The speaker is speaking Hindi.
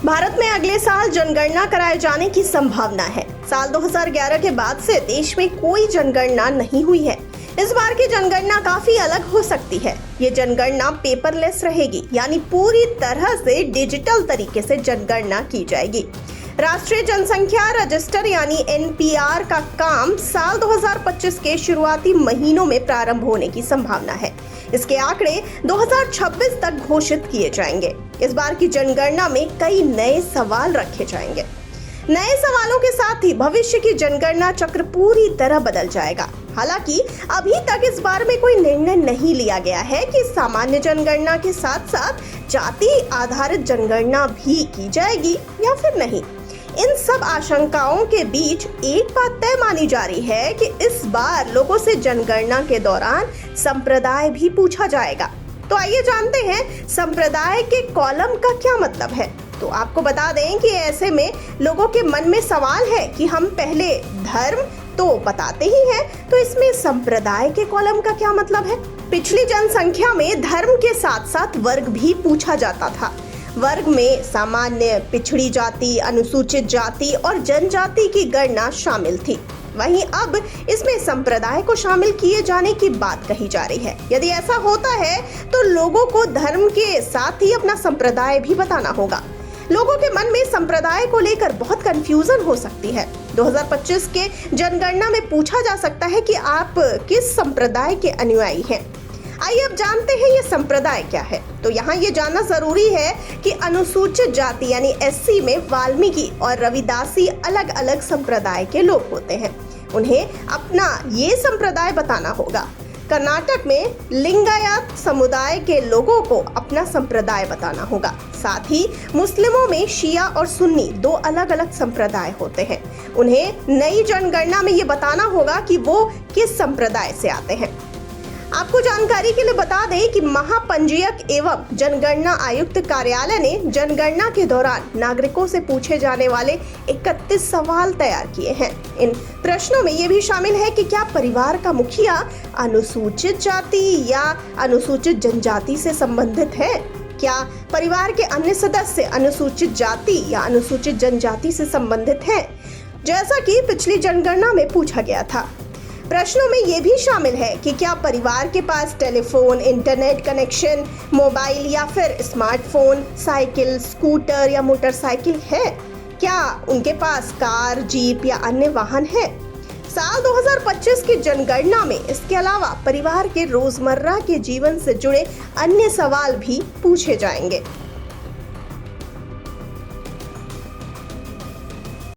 भारत में अगले साल जनगणना कराए जाने की संभावना है। साल 2011 के बाद से देश में कोई जनगणना नहीं हुई है। इस बार की जनगणना काफी अलग हो सकती है। ये जनगणना पेपरलेस रहेगी, यानी पूरी तरह से डिजिटल तरीके से जनगणना की जाएगी। राष्ट्रीय जनसंख्या रजिस्टर यानी एनपीआर का काम साल 2025 के शुरुआती महीनों में प्रारंभ होने की संभावना है। इसके आंकड़े 2026 तक घोषित किए जाएंगे। इस बार की जनगणना में कई नए सवाल रखे जाएंगे। नए सवालों के साथ ही भविष्य की जनगणना चक्र पूरी तरह बदल जाएगा। हालांकि अभी तक इस बारे में कोई निर्णय नहीं लिया गया है कि सामान्य जनगणना के साथ साथ जाति आधारित जनगणना भी की जाएगी या फिर नहीं। इन सब आशंकाओं के बीच एक बात तय मानी जा रही है कि इस बार लोगों से जनगणना के दौरान संप्रदाय भी पूछा जाएगा। तो आइए जानते हैं संप्रदाय के कॉलम का क्या मतलब है। तो आपको बता दें कि ऐसे में लोगों के मन में सवाल है कि हम पहले धर्म तो बताते ही हैं, तो इसमें संप्रदाय के कॉलम का क्या मतलब है। पिछली जनसंख्या में धर्म के साथ साथ वर्ग भी पूछा जाता था। वर्ग में सामान्य, पिछड़ी जाति, अनुसूचित जाति और जनजाति की गणना शामिल थी। वहीं अब इसमें संप्रदाय को शामिल किए जाने की बात कही जा रही है। यदि ऐसा होता है तो लोगों को धर्म के साथ ही अपना संप्रदाय भी बताना होगा। लोगों के मन में संप्रदाय को लेकर बहुत कंफ्यूजन हो सकती है। 2025 के जनगणना में पूछा जा सकता है कि आप किस संप्रदाय के अनुयायी हैं। आइए अब जानते हैं ये संप्रदाय क्या है। तो यहाँ ये जानना जरूरी है कि अनुसूचित जाति यानी एससी में वाल्मीकि और रविदासी अलग अलग संप्रदाय के लोग होते हैं। उन्हें अपना ये संप्रदाय बताना होगा। कर्नाटक में लिंगायत समुदाय के लोगों को अपना संप्रदाय बताना होगा। साथ ही मुस्लिमों में शिया और सुन्नी दो अलग अलग संप्रदाय होते हैं। उन्हें नई जनगणना में ये बताना होगा कि वो किस संप्रदाय से आते हैं। आपको जानकारी के लिए बता दें कि महापंजीयक एवं जनगणना आयुक्त कार्यालय ने जनगणना के दौरान नागरिकों से पूछे जाने वाले 31 सवाल तैयार किए हैं। इन प्रश्नों में ये भी शामिल है कि क्या परिवार का मुखिया अनुसूचित जाति या अनुसूचित जनजाति से संबंधित है, क्या परिवार के अन्य सदस्य अनुसूचित जाति या अनुसूचित जनजाति से संबंधित हैं, जैसा कि पिछली जनगणना में पूछा गया था। प्रश्नों में ये भी शामिल है कि क्या परिवार के पास टेलीफोन, इंटरनेट कनेक्शन, मोबाइल या फिर स्मार्टफोन, साइकिल, स्कूटर या मोटरसाइकिल है, क्या उनके पास कार, जीप या अन्य वाहन है। साल 2025 की जनगणना में इसके अलावा परिवार के रोजमर्रा के जीवन से जुड़े अन्य सवाल भी पूछे जाएंगे।